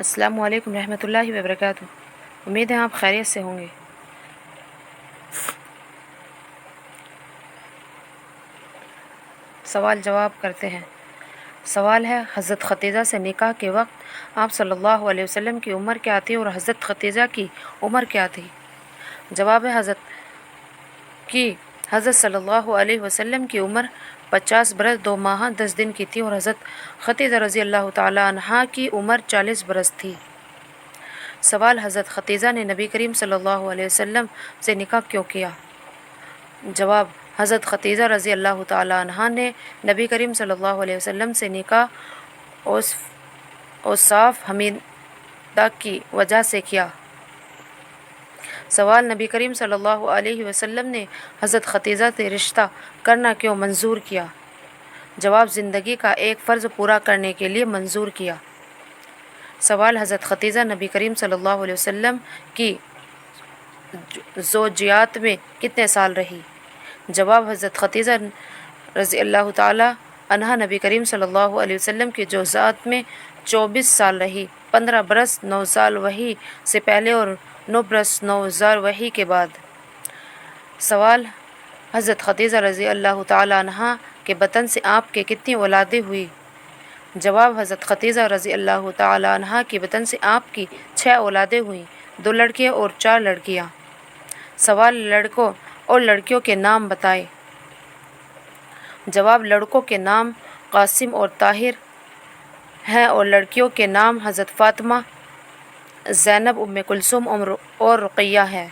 السلام علیکم رحمۃ اللہ وبرکاتہ۔ امید ہے آپ خیریت سے ہوں گے۔ سوال جواب کرتے ہیں۔ سوال ہے، حضرت ختیجہ سے نکاح کے وقت آپ صلی اللہ علیہ وسلم کی عمر کیا تھی اور حضرت ختیجہ کی عمر کیا تھی؟ جواب ہے، حضرت صلی اللہ علیہ وسلم کی عمر 50 برس 2 ماہ 10 دن کی تھی اور حضرت ختیجہ رضی اللہ تعالی عنہا کی عمر 40 برس تھی۔ سوال، حضرت ختیجہ نے نبی کریم صلی اللہ علیہ وسلم سے نکاح کیوں کیا؟ جواب، حضرت ختیجہ رضی اللہ تعالی عنہا نے نبی کریم صلی اللہ علیہ وسلم سے نکاح اوصاف حمیدہ کی وجہ سے کیا۔ سوال، نبی کریم صلی اللہ علیہ وسلم نے حضرت ختیجہ سے رشتہ کرنا کیوں منظور کیا؟ جواب، زندگی کا ایک فرض پورا کرنے کے لیے منظور کیا۔ سوال، حضرت ختیجہ نبی کریم صلی اللہ علیہ وسلم کی زوجیات میں کتنے سال رہی؟ جواب، حضرت ختیجہ رضی اللہ تعالی عنہا نبی کریم صلی اللہ علیہ وسلم کی زوجات میں 24 سال رہی، 15 برس 9 سال وحی سے پہلے اور 9 برس 9 سال وحی کے بعد۔ سوال، حضرت ختیجہ رضی اللہ تعالی عنہا کے بطن سے آپ کے کتنی اولادیں ہوئی؟ جواب، حضرت ختیجہ رضی اللہ تعالی عنہا کے بطن سے آپ کی 6 اولادیں ہوئیں، 2 لڑکے اور 4 لڑکیاں۔ سوال، لڑکوں اور لڑکیوں کے نام بتائیں۔ جواب، لڑکوں کے نام قاسم اور طاہر ہیں اور لڑکیوں کے نام حضرت فاطمہ، زینب، ام کلثوم اور رقیہ ہیں۔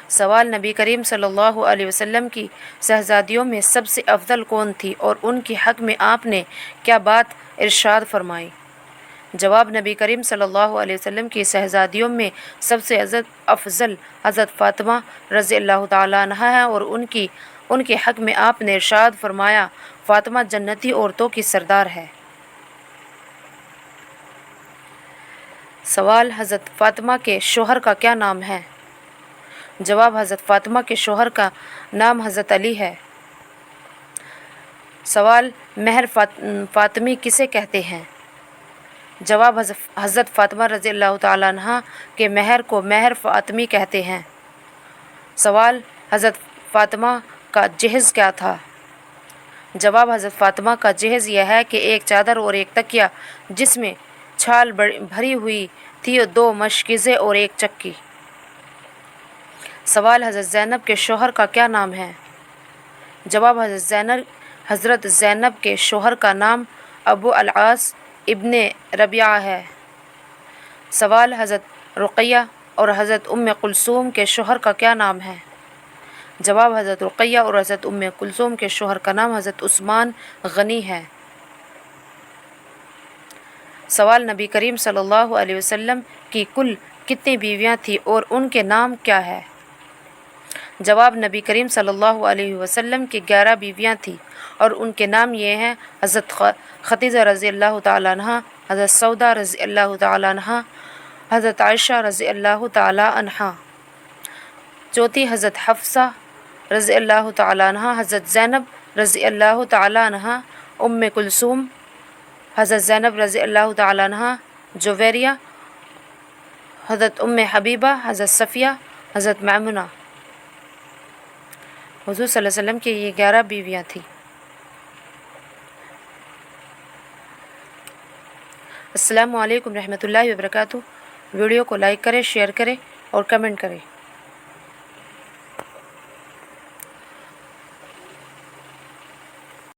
سوال، نبی کریم صلی اللہ علیہ وسلم کی شہزادیوں میں سب سے افضل کون تھی اور ان کے حق میں آپ نے کیا بات ارشاد فرمائی؟ جواب، نبی کریم صلی اللہ علیہ وسلم کی شہزادیوں میں سب سے افضل حضرت فاطمہ رضی اللہ تعالی عنہا ہے اور ان کے حق میں آپ نے ارشاد فرمایا، فاطمہ جنتی عورتوں کی سردار ہے۔ سوال، حضرت فاطمہ کے شوہر کا کیا نام ہے؟ جواب، حضرت فاطمہ کے شوہر کا نام حضرت علی ہے۔ سوال، مہر فاطمی کسے کہتے ہیں؟ جواب، حضرت فاطمہ رضی اللہ تعالی عنہا کے مہر کو مہر فاطمی کہتے ہیں۔ سوال، حضرت فاطمہ کا جہیز کیا تھا؟ جواب، حضرت فاطمہ کا جہیز یہ ہے کہ ایک چادر اور ایک تکیہ جس میں چھال بھری ہوئی تھی، 2 مشکیزیں اور 1 چکی۔ سوال، حضرت زینب کے شوہر کا کیا نام ہے؟ جواب، حضرت زینب کے شوہر کا نام ابو العاص ابن ربیعہ ہے۔ سوال، حضرت رقیہ اور حضرت ام کلثوم کے شوہر کا کیا نام ہے؟ جواب، حضرت رقیہ اور حضرت ام کلثوم کے شوہر کا نام حضرت عثمان غنی ہے۔ سوال، نبی کریم صلی اللہ علیہ وسلم کی کل کتنی بیویاں تھیں اور ان کے نام کیا ہے؟ جواب، نبی کریم صلی اللہ علیہ وسلم کی 11 بیویاں تھیں اور ان کے نام یہ ہیں: حضرت ختیجہ رضی اللہ تعالی عنہا، حضرت سودا رضی اللہ تعالی عنہا، حضرت عائشہ رضی اللہ تعالی عنہا۔ چوتھی، حضرت حفصہ رضی اللہ تعالی عنہا، حضرت زینب رضی اللہ تعالی عنہا، ام کلثوم، حضرت زینب رضی اللہ تعالی عنہا، جویریہ، حضرت ام حبیبہ، حضرت صفیہ، حضرت میمونہ۔ حضور صلی اللہ علیہ وسلم کی یہ 11 بیویاں تھیں۔ السلام علیکم رحمۃ اللہ وبرکاتہ۔ ویڈیو کو لائک کریں، شیئر کریں اور کمنٹ کریں۔